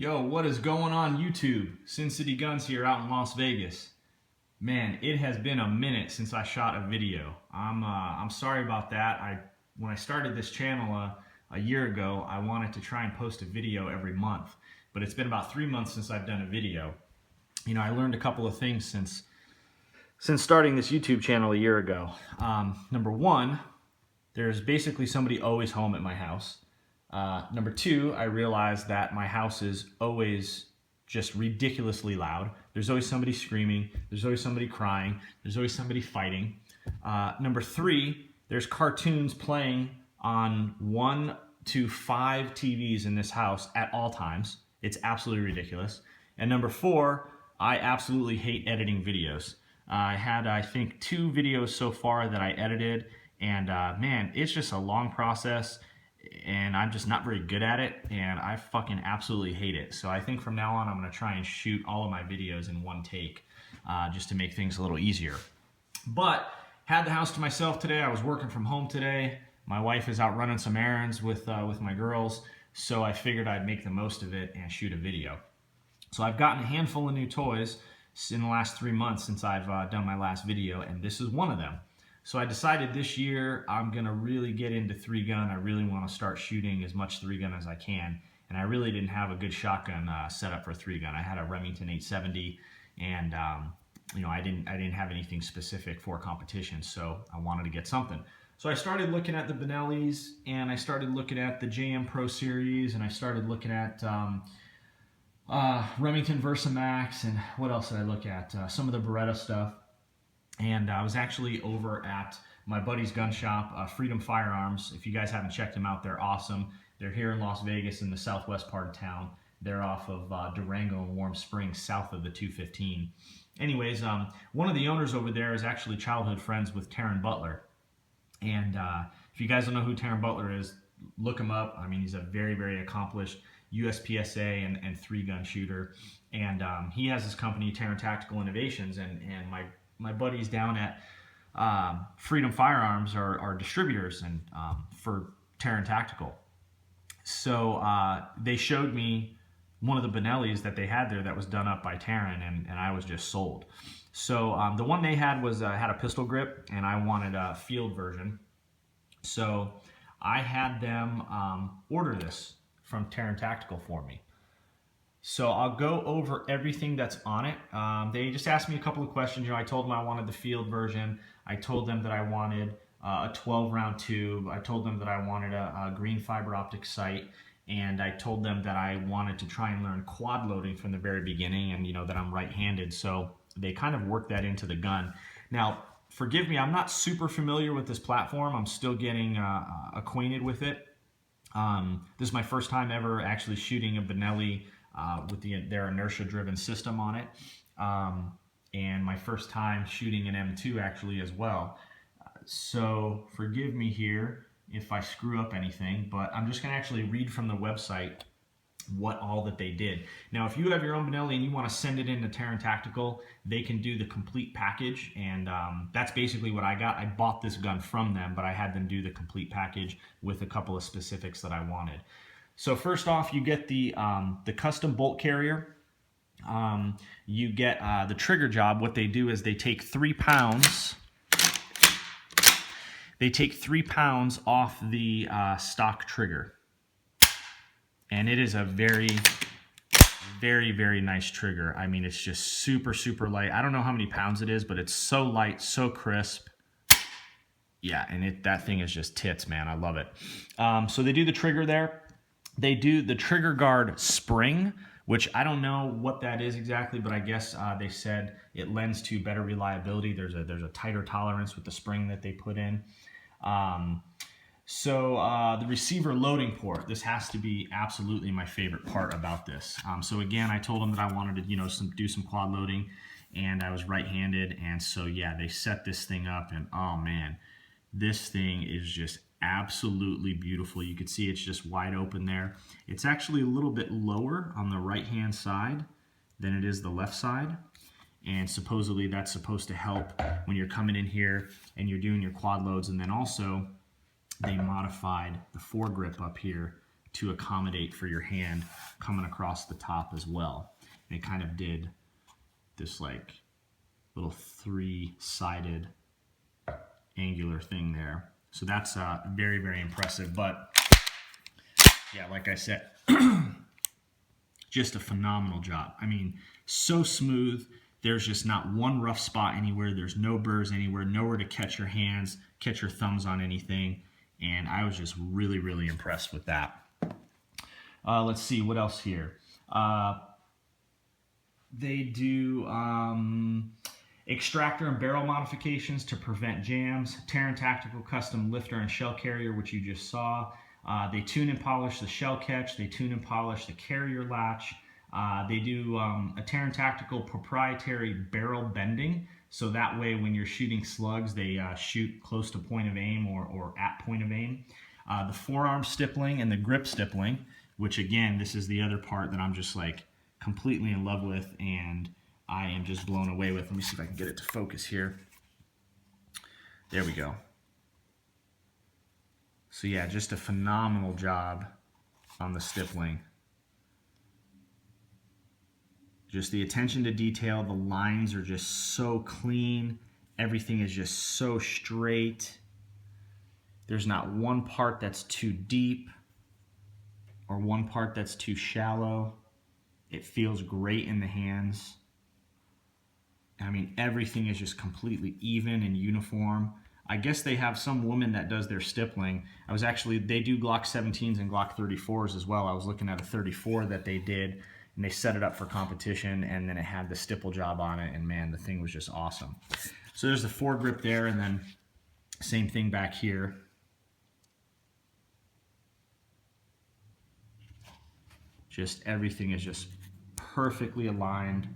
Yo, what is going on YouTube? Sin City Guns here out in Las Vegas. Man, it has been a minute since I shot a video. I'm sorry about that. When I started this channel a year ago, I wanted to try and post a video every month, but it's been about 3 months since I've done a video. You know, I learned a couple of things since starting this YouTube channel a year ago. Number one, there's basically somebody always home at my house. Number two, I realized that my house is always just ridiculously loud. There's always somebody screaming. There's always somebody crying. There's always somebody fighting. Number three, there's cartoons playing on 1 to 5 TVs in this house at all times. It's absolutely ridiculous. And number four, I absolutely hate editing videos. I had, I think, 2 videos so far that I edited, and man, it's just a long process. And I'm just not very good at it, and I fucking absolutely hate it. So I think from now on I'm going to try and shoot all of my videos in one take, just to make things a little easier. But had the house to myself today. I was working from home today. My wife is out running some errands with my girls, so I figured I'd make the most of it and shoot a video. So I've gotten a handful of new toys in the last 3 months since I've done my last video, and this is one of them. So I decided this year I'm going to really get into 3-gun. I really want to start shooting as much 3-gun as I can. And I really didn't have a good shotgun set up for 3-gun. I had a Remington 870, and you know, I didn't have anything specific for competition, so I wanted to get something. So I started looking at the Benellis, and I started looking at the JM Pro Series, and I started looking at Remington Versamax, and what else did I look at? Some of the Beretta stuff. And I was actually over at my buddy's gun shop, Freedom Firearms. If you guys haven't checked them out, they're awesome. They're here in Las Vegas in the southwest part of town. They're off of Durango and Warm Springs, south of the 215. Anyways, one of the owners over there is actually childhood friends with Taran Butler. And if you guys don't know who Taran Butler is, look him up. I mean, he's a very, very accomplished USPSA and 3-gun shooter. And he has this company, Taran Tactical Innovations, and my buddies down at Freedom Firearms are distributors and for Taran Tactical. So they showed me one of the Benellis that they had there that was done up by Taran, and I was just sold. So the one they had was had a pistol grip, and I wanted a field version. So I had them order this from Taran Tactical for me. So I'll go over everything that's on it. They just asked me a couple of questions. You know, I told them I wanted the field version. I told them that I wanted a 12-round tube. I told them that I wanted a green fiber optic sight, and I told them that I wanted to try and learn quad loading from the very beginning, and you know that I'm right-handed, so they kind of worked that into the gun. Now, forgive me, I'm not super familiar with this platform. I'm still getting acquainted with it. This is my first time ever actually shooting a Benelli with their inertia-driven system on it, and my first time shooting an M2 actually as well. So forgive me here if I screw up anything, but I'm just going to actually read from the website what all that they did. Now, if you have your own Benelli and you want to send it into Taran Tactical, they can do the complete package, and that's basically what I got. I bought this gun from them, but I had them do the complete package with a couple of specifics that I wanted. So first off, you get the custom bolt carrier. You get the trigger job. What they do is they take 3 pounds. They take 3 pounds off the stock trigger, and it is a very, very, very nice trigger. I mean, it's just super, super light. I don't know how many pounds it is, but it's so light, so crisp. Yeah, and that thing is just tits, man. I love it. So they do the trigger there. They do the trigger guard spring, which I don't know what that is exactly, but I guess they said it lends to better reliability. There's a tighter tolerance with the spring that they put in. The receiver loading port. This has to be absolutely my favorite part about this. So again, I told them that I wanted to do some quad loading, and I was right-handed, and so yeah, they set this thing up, and oh man, this thing is just absolutely beautiful. You can see it's just wide open there. It's actually a little bit lower on the right-hand side than it is the left side, and supposedly that's supposed to help when you're coming in here and you're doing your quad loads. And then also they modified the foregrip up here to accommodate for your hand coming across the top as well. And it kind of did this like little three-sided angular thing there. So that's very, very impressive. But yeah, like I said, just a phenomenal job. I mean, so smooth. There's just not one rough spot anywhere. There's no burrs anywhere, nowhere to catch your hands, catch your thumbs on anything. And I was just really, really impressed with that. Let's see, what else here? They do extractor and barrel modifications to prevent jams. Taran Tactical Custom Lifter and Shell Carrier, which you just saw. They tune and polish the shell catch. They tune and polish the carrier latch. They do a Taran Tactical proprietary barrel bending, so that way when you're shooting slugs, they shoot close to point of aim or at point of aim. The forearm stippling and the grip stippling, which again, this is the other part that I'm just like completely in love with and I am just blown away with. Let me see if I can get it to focus here. There we go. So yeah, just a phenomenal job on the stippling. Just the attention to detail, the lines are just so clean. Everything is just so straight. There's not one part that's too deep or one part that's too shallow. It feels great in the hands. I mean, everything is just completely even and uniform. I guess they have some woman that does their stippling. They do Glock 17s and Glock 34s as well. I was looking at a 34 that they did, and they set it up for competition, and then it had the stipple job on it, and man, the thing was just awesome. So there's the foregrip there, and then same thing back here. Just everything is just perfectly aligned.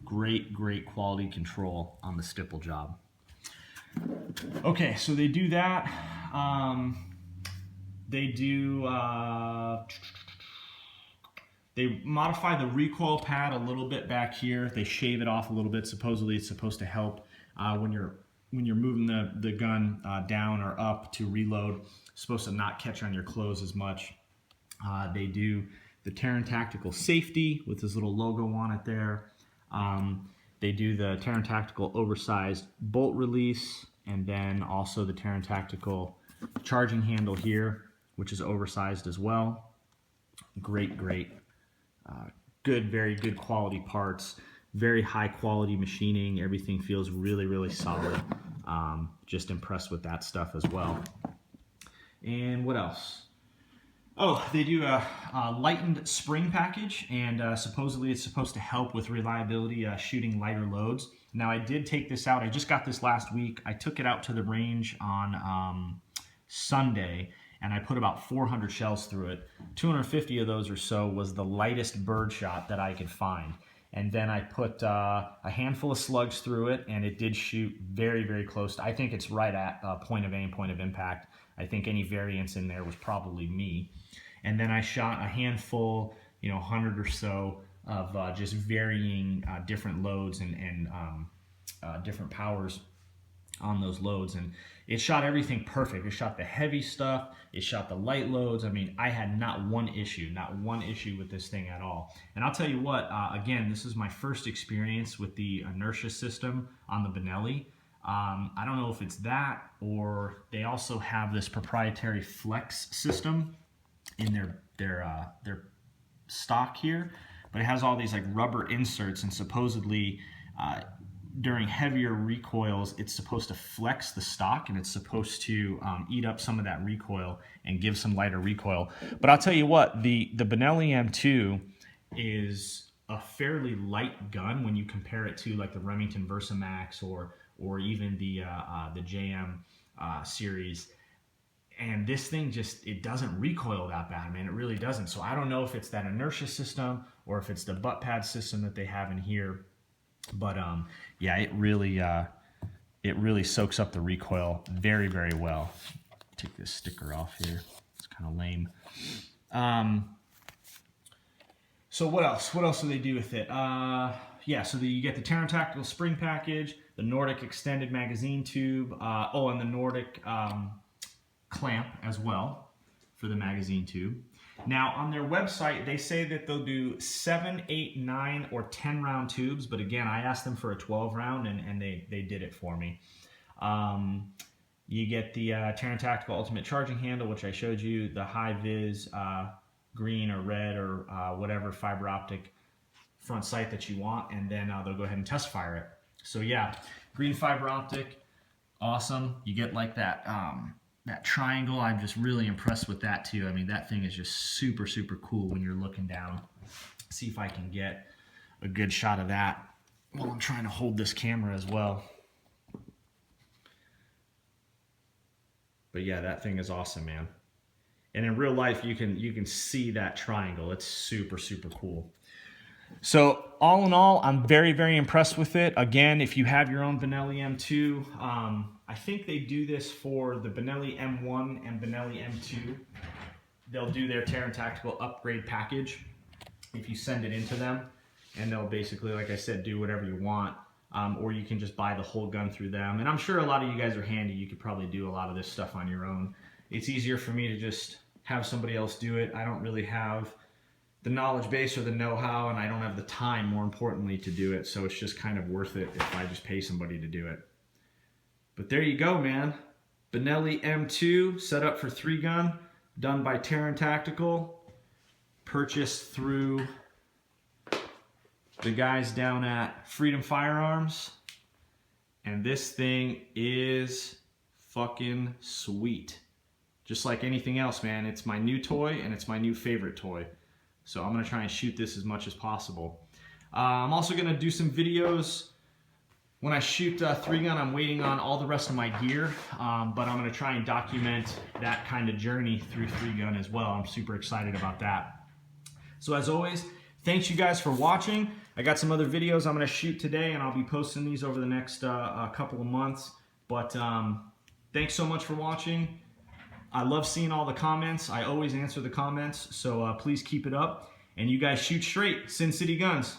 Great, great quality control on the stipple job. Okay, so they do that. They modify the recoil pad a little bit back here. They shave it off a little bit. Supposedly it's supposed to help when you're moving the gun down or up to reload. It's supposed to not catch on your clothes as much. They do the Taran Tactical Safety with his little logo on it there. They do the Taran Tactical oversized bolt release, and then also the Taran Tactical charging handle here, which is oversized as well. Great, great, good, very good quality parts, very high quality machining. Everything feels really, really solid. Just impressed with that stuff as well. And what else? Oh, they do a lightened spring package, and supposedly it's supposed to help with reliability shooting lighter loads. Now, I did take this out. I just got this last week. I took it out to the range on Sunday, and I put about 400 shells through it. 250 of those or so was the lightest bird shot that I could find. And then I put a handful of slugs through it, and it did shoot very, very close. I think it's right at point of aim, point of impact. I think any variance in there was probably me. And then I shot a handful, 100 or so of just varying different loads and different powers on those loads. And it shot everything perfect. It shot the heavy stuff. It shot the light loads. I mean, I had not one issue with this thing at all. And I'll tell you what, again, this is my first experience with the inertia system on the Benelli. I don't know if it's that, or they also have this proprietary flex system in their stock here, but it has all these like rubber inserts, and supposedly during heavier recoils it's supposed to flex the stock, and it's supposed to eat up some of that recoil and give some lighter recoil. But I'll tell you what, the Benelli M2 is a fairly light gun when you compare it to like the Remington Versamax or even the JM series. And this thing it doesn't recoil that bad, man. It really doesn't. So I don't know if it's that inertia system or if it's the butt pad system that they have in here. But yeah, it really soaks up the recoil very, very well. Take this sticker off here. It's kind of lame. So what else? What else do they do with it? Yeah, so you get the Taran Tactical spring package, the Nordic extended magazine tube, and the Nordic clamp as well for the magazine tube. Now on their website, they say that they'll do 7, 8, 9, or 10 round tubes, but again, I asked them for a 12 round and they did it for me. You get the Taran Tactical Ultimate Charging Handle, which I showed you, the high-vis green or red or whatever fiber optic front sight that you want, and then they'll go ahead and test fire it. So yeah, green fiber optic, awesome. You get like that that triangle. I'm just really impressed with that too. I mean, that thing is just super, super cool when you're looking down. See if I can get a good shot of that while I'm trying to hold this camera as well. But yeah, that thing is awesome, man. And in real life, you can see that triangle. It's super, super cool. So all in all, I'm very, very impressed with it. Again, if you have your own Benelli M2, I think they do this for the Benelli M1 and Benelli M2. They'll do their Taran Tactical upgrade package if you send it into them, and they'll basically, like I said, do whatever you want. Or you can just buy the whole gun through them. And I'm sure a lot of you guys are handy. You could probably do a lot of this stuff on your own. It's easier for me to just have somebody else do it. I don't really have the knowledge base or the know-how, and I don't have the time, more importantly, to do it. So it's just kind of worth it if I just pay somebody to do it. But there you go, man. Benelli M2, set up for 3-gun, done by Taran Tactical, purchased through the guys down at Freedom Firearms, and this thing is fucking sweet. Just like anything else, man, it's my new toy and it's my new favorite toy. So I'm gonna try and shoot this as much as possible. I'm also gonna do some videos. When I shoot 3-gun, I'm waiting on all the rest of my gear, but I'm gonna try and document that kind of journey through 3-gun as well. I'm super excited about that. So as always, thanks you guys for watching. I got some other videos I'm going to shoot today, and I'll be posting these over the next couple of months. But thanks so much for watching. I love seeing all the comments. I always answer the comments, so please keep it up. And you guys shoot straight. Sin City Guns.